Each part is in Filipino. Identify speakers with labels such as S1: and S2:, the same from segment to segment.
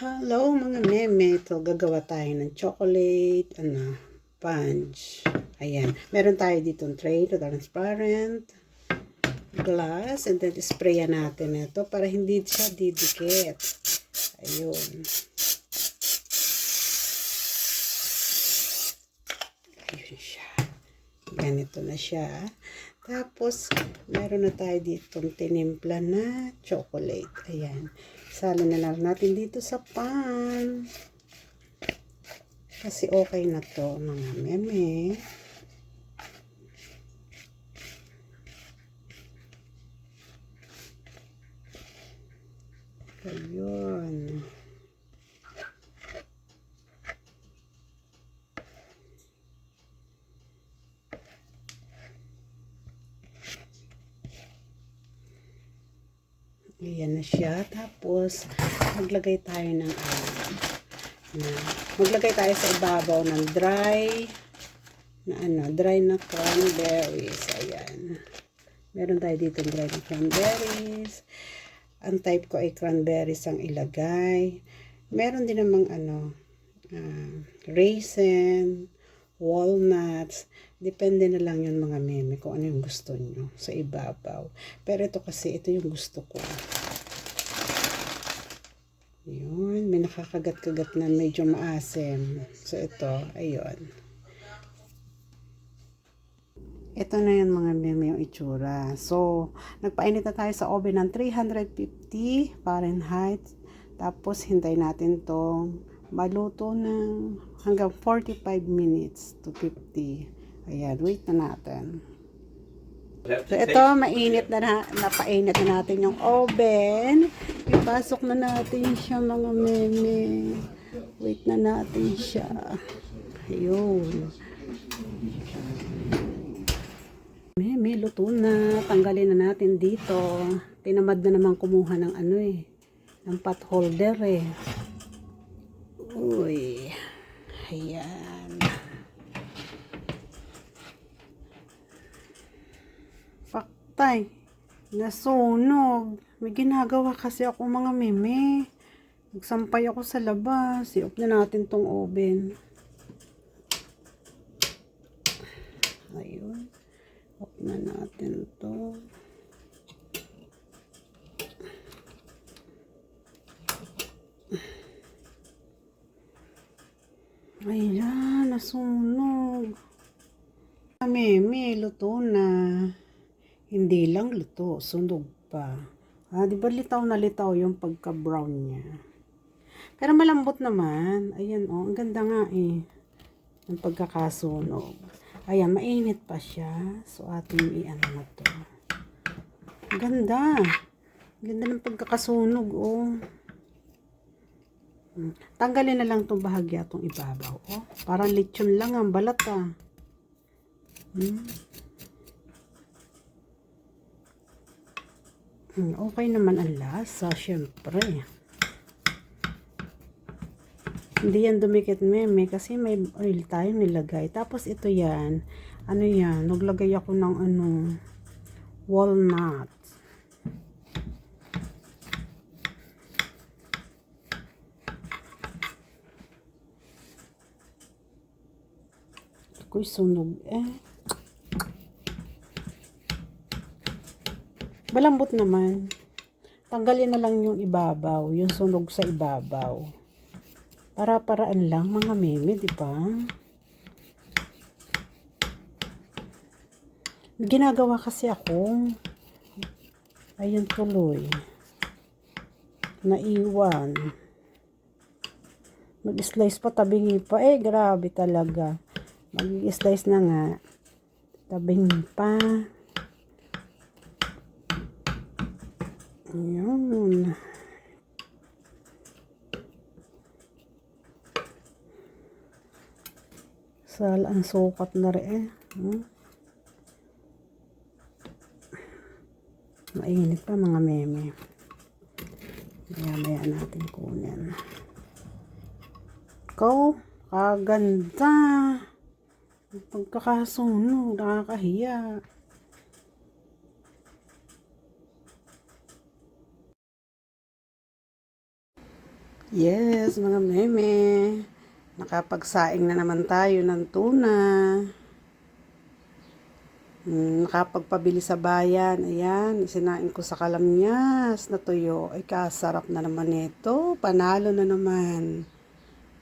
S1: Hello mga meme, ito gagawa tayo ng chocolate, sponge. Ayan, meron tayo dito ng tray, transparent glass, and then sprayan natin ito para hindi siya didikit. Ayun. Ayun siya. Ganito na siya. Tapos, meron na tayo dito tinimpla na chocolate. Ayan. Salo na lang natin dito sa pan. Kasi okay na to mga meme. Ayun. Ayan na siya. Tapos, maglagay tayo ng maglagay tayo sa ibabaw ng dry na cranberries. Ayan. Meron tayo dito dry na cranberries. Ang type ko ay cranberries ang ilagay. Meron din namang raisin, walnuts. Depende na lang yun mga meme kung ano yung gusto nyo sa ibabaw. Pero ito kasi, ito yung gusto ko. Yun, may nakakagat-kagat na medyo maasim. So ito, ayun. Ito na yun mga meme yung itsura. So, nagpainit na tayo sa oven ng 350 Fahrenheit. Tapos, hintay natin to maluto ng hanggang 45 minutes to 50. Ayan, wait na natin. So, ito, mainit na napainit na natin yung oven. Ipasok na natin siya mga meme. Wait na natin siya. Ayun. Meme, luto na. Tanggalin na natin dito. Tinamad na naman kumuha ng ng pot holder eh. Uy. Ayan. Paktay. Nasunog. May ginagawa kasi ako mga meme. Nagsampay ako sa labas. I-off na natin tong oven. Ayun. Off na natin to. Ayan, nasunog. Meme, luto na. Hindi lang luto, sunog pa. Di ba litaw na litaw yung pagka-brown niya. Pero malambot naman. Ayan, ang ganda nga eh. Ang pagkakasunog. Ayan, mainit pa siya. So, ating na to. Ang ganda. Ang ganda ng pagkakasunog, oh. Tanggalin na lang itong bahagya, itong ibabaw, oh. Parang lechon lang ang balat, ah. Okay naman ang lasa, syempre. Hindi yan dumikit meme kasi may oil tayong nilagay. Tapos ito yan, yan, naglagay ako ng walnut. Ako'y sunog eh. Malambot naman. Tanggalin na lang yung ibabaw, yung sunog sa ibabaw. Para-paraan lang mga meme, di ba? Ginagawa kasi ako. Ayun tuloy. Naiwan. Mag-slice pa, tabingi pa. Grabe talaga. Mag-slice na nga. Tabingi pa. Ayun. Sal ang sukat na rin eh. Mainit pa mga meme. Maya natin kunin. Kaganda. Pagkakasunog, nakakahiya. Yes, mga meme. Nakapagsaing na naman tayo ng tuna. Nakapagpabili sa bayan. Ayan, isinain ko sa kalamyas na tuyo. Ay, kasarap na naman ito. Panalo na naman.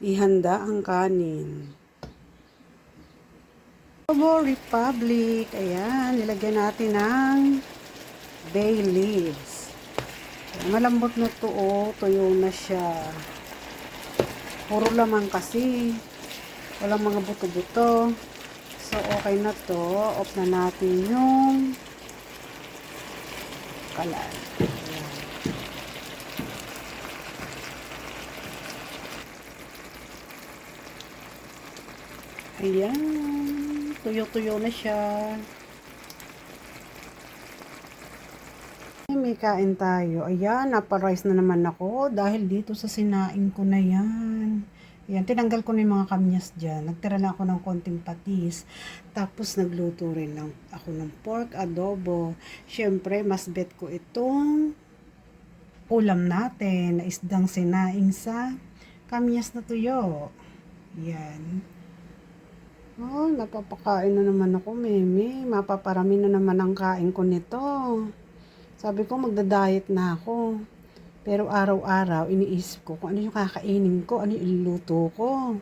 S1: Ihanda ang kanin. Adobo Republic. Ayan, nilagyan natin ng bay leaves. Malambot na to, oh. Tuyo na siya. Puro laman kasi. Walang mga buto-buto. So, okay na to. Off na natin yung kalan. Ayan. Tuyo-tuyo na siya. May kain tayo. Ayan, napa-rice na naman ako dahil dito sa sinaing ko na yan. Ayan, tinanggal ko na yung mga kamyas dyan. Nagtira na ako ng konting patis. Tapos nagluto rin lang ako ng pork adobo. Siyempre, mas bet ko itong ulam natin na isdang sinaing sa kamyas na tuyo. Ayan. Oh, napapakain na naman ako, meme. Mapaparami na naman ang kain ko nito. Sabi ko, magda-diet na ako. Pero araw-araw, iniisip ko kung ano yung kakainin ko, ano yung iluluto ko.